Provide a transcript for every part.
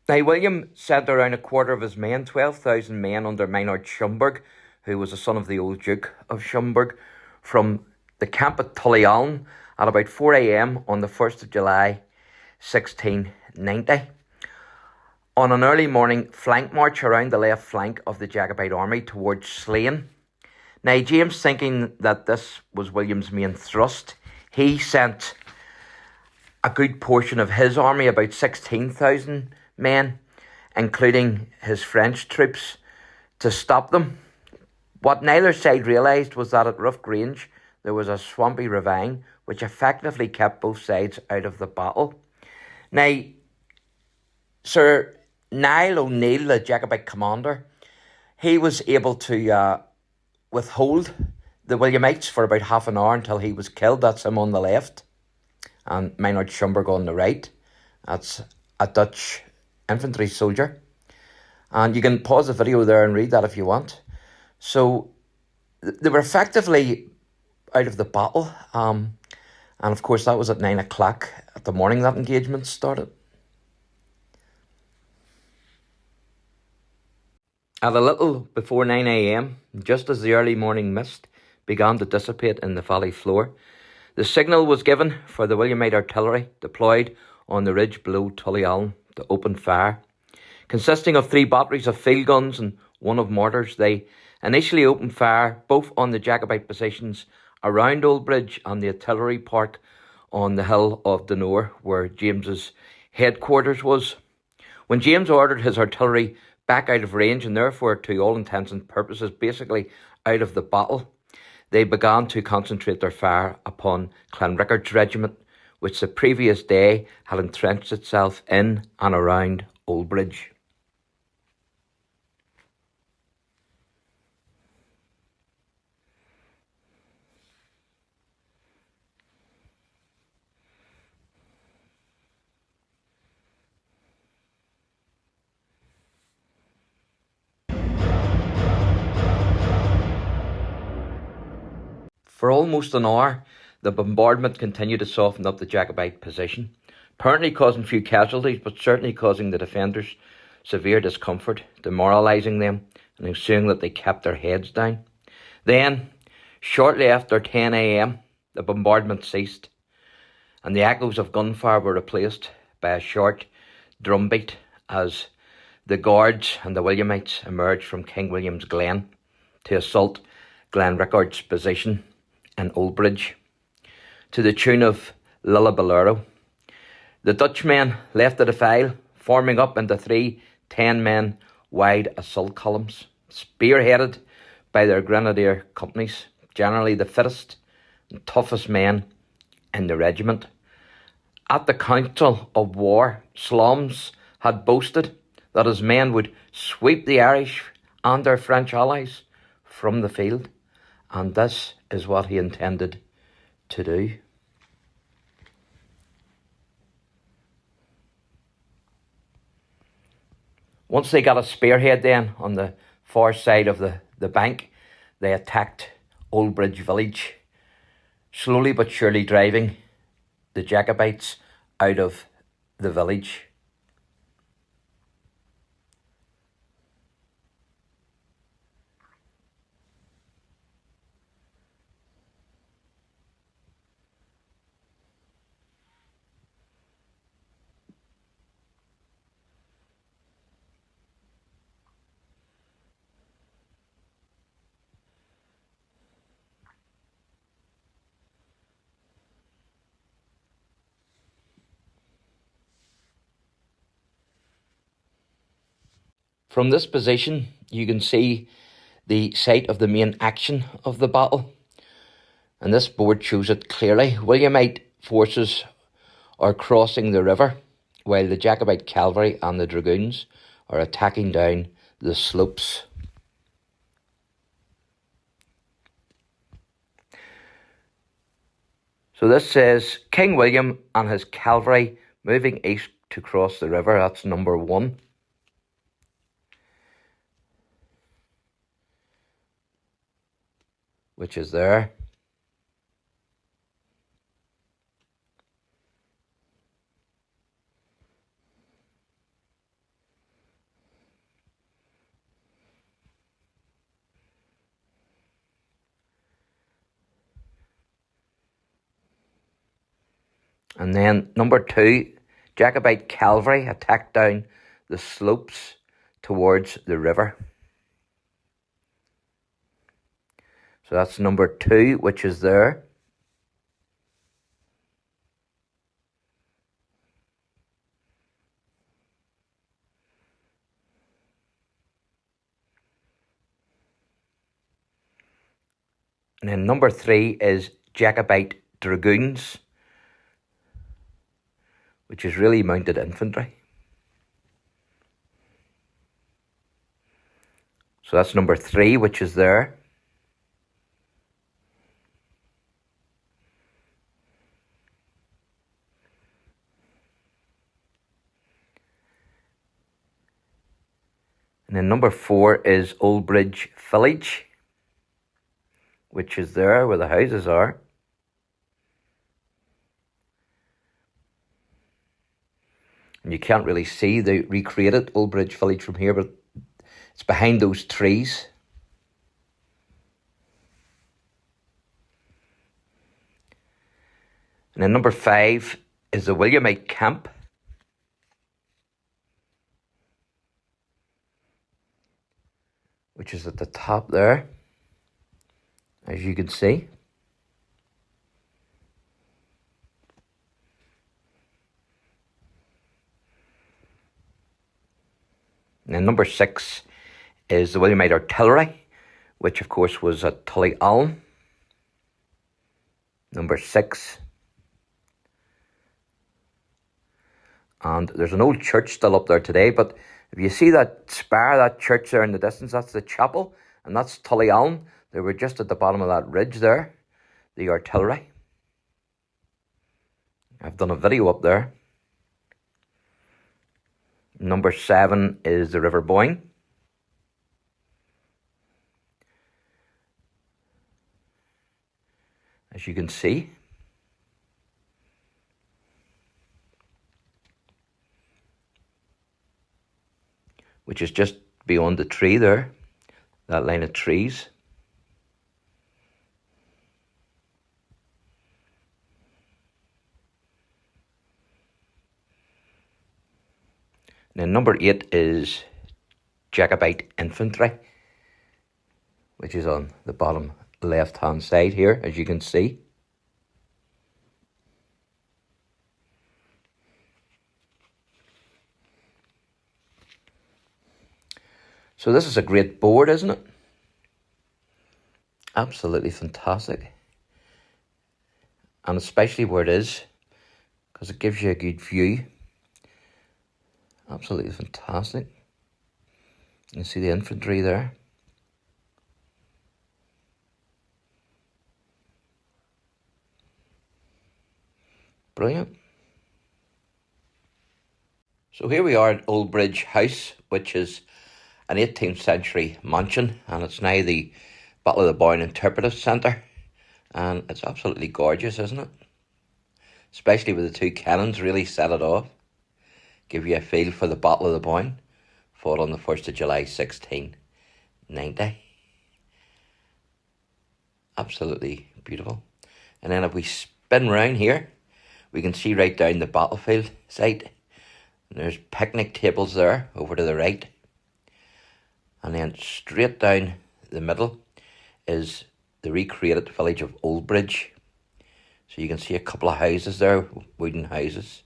Now, William sent around a quarter of his men, 12,000 men under Maynard Schomberg, who was the son of the old Duke of Schomberg, from the camp at Tullyouln at about 4 a.m. on the 1st of July 1690. On an early morning flank march around the left flank of the Jacobite army towards Slane. Now, James, thinking that this was William's main thrust, he sent a good portion of his army, about 16,000 men, including his French troops, to stop them. What neither side realised was that at Rough Grange there was a swampy ravine which effectively kept both sides out of the battle. Now, Sir Niall O'Neill, the Jacobite commander, he was able to withhold the Williamites for about half an hour until he was killed. That's him on the left, and Maynard Schomberg on the right. That's a Dutch infantry soldier. And you can pause the video there and read that if you want. So they were effectively out of the battle. And of course that was at 9 o'clock at the morning that engagement started. At a little before 9 a.m, just as the early morning mist began to dissipate in the valley floor, the signal was given for the Williamite artillery deployed on the ridge below Tullyouln to open fire. Consisting of 3 batteries of field guns and 1 of mortars, they initially opened fire both on the Jacobite positions around Oldbridge and the artillery park on the hill of Donore, where James's headquarters was. When James ordered his artillery back out of range and therefore to all intents and purposes basically out of the battle, they began to concentrate their fire upon Clanrickard's regiment, which the previous day had entrenched itself in and around Oldbridge. For almost an hour, the bombardment continued to soften up the Jacobite position, apparently causing few casualties, but certainly causing the defenders severe discomfort, demoralising them and ensuring that they kept their heads down. Then, shortly after 10 a.m, the bombardment ceased, and the echoes of gunfire were replaced by a short drumbeat as the Guards and the Williamites emerged from King William's Glen to assault Clanrickard's position in Oldbridge, to the tune of Lillabalero. The Dutchmen left the defile, forming up into 3 10-men wide assault columns, spearheaded by their grenadier companies, generally the fittest and toughest men in the regiment. At the council of war, Slums had boasted that his men would sweep the Irish and their French allies from the field, and this is what he intended to do. Once they got a spearhead then on the far side of the bank, they attacked Oldbridge village, slowly but surely driving the Jacobites out of the village. From this position, you can see the site of the main action of the battle, and this board shows it clearly. Williamite forces are crossing the river, while the Jacobite cavalry and the dragoons are attacking down the slopes. So this says King William and his cavalry moving east to cross the river. That's number 1. Which is there. And then number 2, Jacobite cavalry attacked down the slopes towards the river. So that's number 2, which is there. And then number 3 is Jacobite dragoons, which is really mounted infantry. So that's number 3, which is there. And then number 4 is Oldbridge village, which is there where the houses are. And you can't really see the recreated Oldbridge village from here, but it's behind those trees. And then number 5 is the Williamite camp, which is at the top there, as you can see. And then number 6 is the Williamite artillery, which of course was at Tullyallen. Number 6. And there's an old church still up there today, but if you see that spire, that church there in the distance, that's the chapel, and that's Tullyallen. They were just at the bottom of that ridge there, the artillery. I've done a video up there. Number 7 is the River Boyne. As you can see. Which is just beyond the tree there, that line of trees. And then number 8 is Jacobite infantry, which is on the bottom left-hand side here, as you can see. So this is a great board, isn't it? Absolutely fantastic. And especially where it is, because it gives you a good view. Absolutely fantastic. You can see the infantry there. Brilliant. So here we are at Oldbridge House, which is an 18th century mansion, and it's now the Battle of the Boyne Interpretive Centre, and it's absolutely gorgeous, isn't it? Especially with the two cannons, really set it off. Give you a feel for the Battle of the Boyne, fought on the 1st of July 1690. Absolutely beautiful. And then if we spin round here, we can see right down the battlefield site. And there's picnic tables there over to the right. And then straight down the middle is the recreated village of Oldbridge. So you can see a couple of houses there, wooden houses.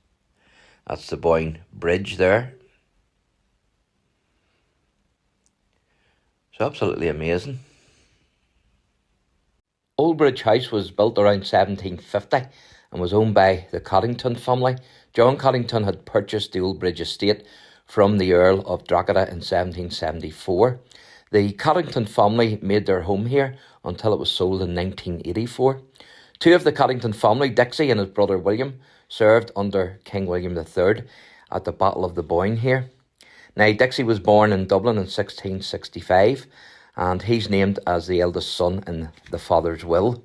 That's the Boyne Bridge there. So absolutely amazing. Oldbridge House was built around 1750 and was owned by the Coddington family. John Coddington had purchased the Oldbridge estate from the Earl of Drogheda in 1774. The Coddington family made their home here until it was sold in 1984. Two of the Coddington family, Dixie and his brother William, served under King William III at the Battle of the Boyne here. Now, Dixie was born in Dublin in 1665, and he's named as the eldest son in the father's will.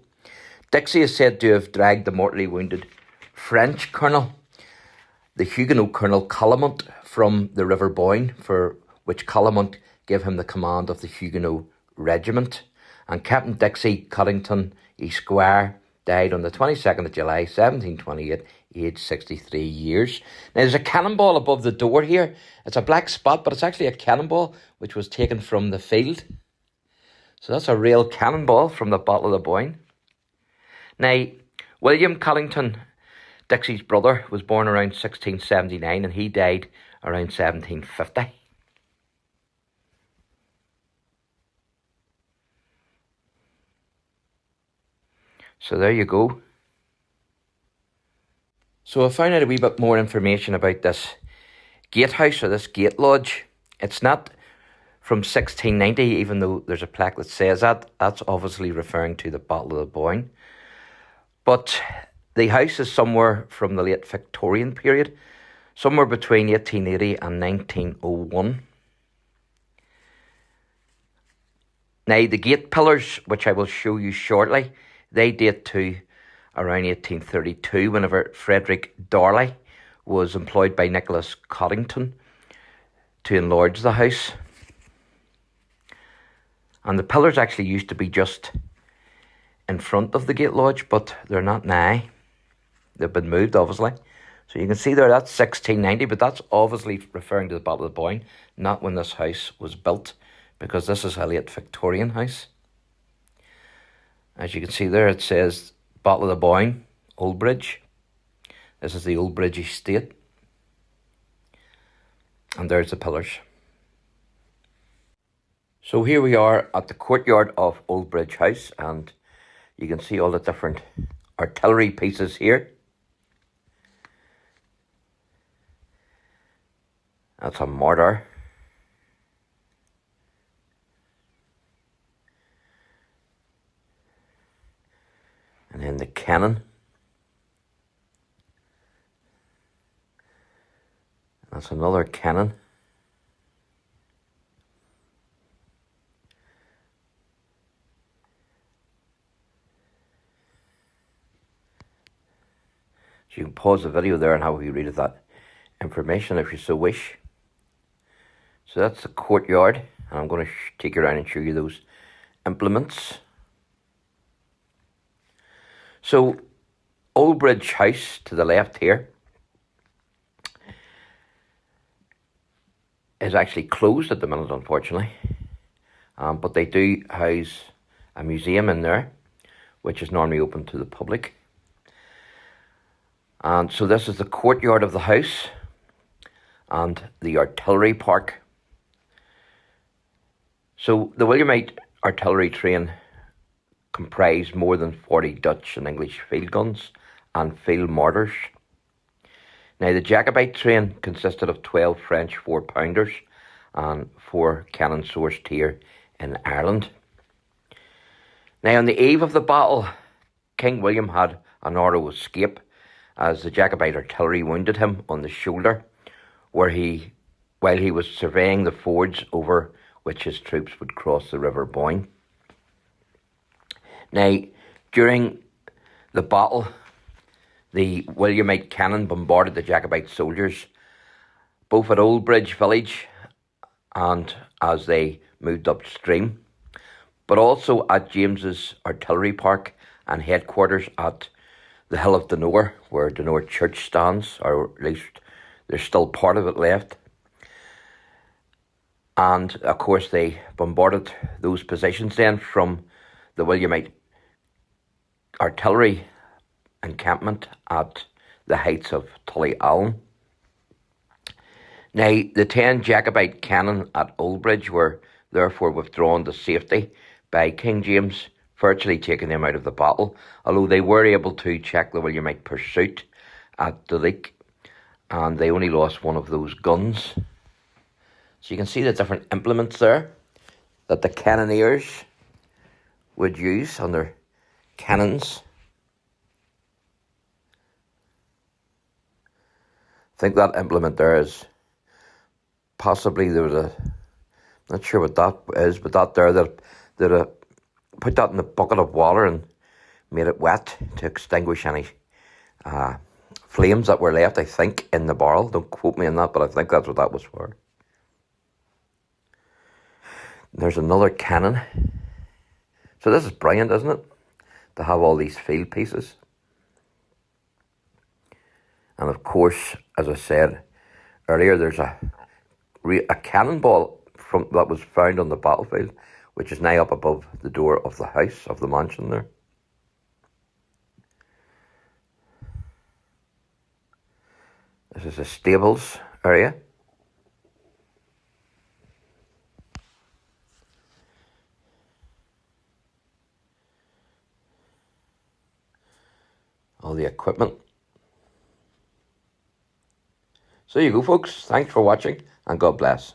Dixie is said to have dragged the mortally wounded French colonel, the Huguenot Colonel Calamont, from the River Boyne, for which Calamont gave him the command of the Huguenot regiment. And Captain Dixie Coddington, Esquire, died on the 22nd of July 1728, aged 63 years. Now, there's a cannonball above the door here. It's a black spot, but it's actually a cannonball which was taken from the field. So that's a real cannonball from the Battle of the Boyne. Now, William Coddington, Dixie's brother, was born around 1679 and he died around 1750. So there you go. So I found out a wee bit more information about this gatehouse or this gate lodge. It's not from 1690, even though there's a plaque that says that. That's obviously referring to the Battle of the Boyne. But the house is somewhere from the late Victorian period, somewhere between 1880 and 1901. Now, the gate pillars, which I will show you shortly, they date to around 1832, whenever Frederick Darley was employed by Nicholas Coddington to enlarge the house. And the pillars actually used to be just in front of the gate lodge, but they're not now. They've been moved, obviously. So you can see there, that's 1690, but that's obviously referring to the Battle of the Boyne, not when this house was built, because this is a late Victorian house. As you can see there, it says Battle of the Boyne, Oldbridge. This is the Oldbridge estate. And there's the pillars. So here we are at the courtyard of Oldbridge House, and you can see all the different artillery pieces here. That's a mortar. And then the cannon. That's another cannon. So you can pause the video there and have a read of that information if you so wish. So that's the courtyard, and I'm going to take you around and show you those implements. So, Oldbridge House to the left here is actually closed at the minute, unfortunately. But they do house a museum in there, which is normally open to the public. And so this is the courtyard of the house and the artillery park. So the Williamite artillery train comprised more than 40 Dutch and English field guns and field mortars. Now, the Jacobite train consisted of 12 French 4-pounders and 4 cannon sourced here in Ireland. Now, on the eve of the battle, King William had a narrow escape as the Jacobite artillery wounded him on the shoulder, while he was surveying the fords over which his troops would cross the River Boyne. Now, during the battle, the Williamite cannon bombarded the Jacobite soldiers, both at Oldbridge village and as they moved upstream, but also at James's artillery park and headquarters at the Hill of Donore, where Donore Church stands, or at least there's still part of it left. And of course they bombarded those positions then from the Williamite artillery encampment at the heights of Tullyallen. Now, the 10 Jacobite cannon at Oldbridge were therefore withdrawn to safety by King James, virtually taking them out of the battle, although they were able to check the Williamite pursuit at the Leek, and they only lost one of those guns. So you can see the different implements there that the cannoneers would use on their cannons. I think that implement there is possibly, there was a, not sure what that is, but that there, that put that in a bucket of water and made it wet to extinguish any flames that were left, I think, in the barrel. Don't quote me on that, but I think that's what that was for. There's another cannon. So this is brilliant, isn't it? To have all these field pieces. And of course, as I said earlier, there's a cannonball that was found on the battlefield, which is now up above the door of the house, of the mansion there. This is a stables area. All the equipment. So there you go, folks. Thanks for watching, and God bless.